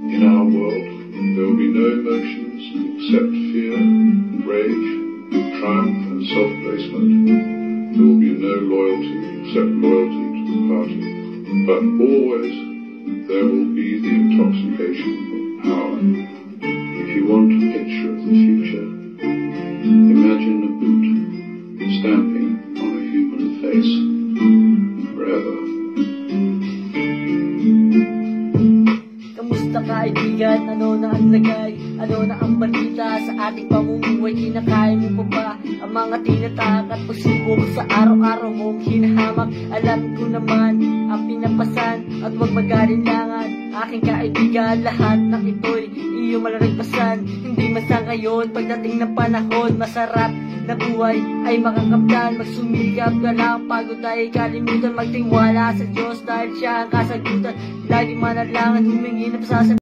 In our world, there will be no emotions except fear, rage, triumph and self-placement. There will be no loyalty except loyalty to the party. But always there will be the intoxication of power. If you want a picture of the future, imagine a boot stamping on a human face forever. Kamusta kaibigan? Ano na ang lagay? Ano na ang balita sa ating pamumuhay? Kinakaya mo pa ba ang mga tinatak at pagsubok sa araw-araw mong hinahamak? Alam ko naman ang pinapasan at huwag magalinlangan. Aking kaibigan, lahat ng ito'y iyong malaragpasan. Hindi man sa ngayon, pagdating ng panahon, masarap na buhay ay makakamtan. Magsumikap ka lang, pagod ay kalimutan. Magtiwala sa Diyos dahil siya ang kasagutan. Lagi manalangan, humingi na pasasabi.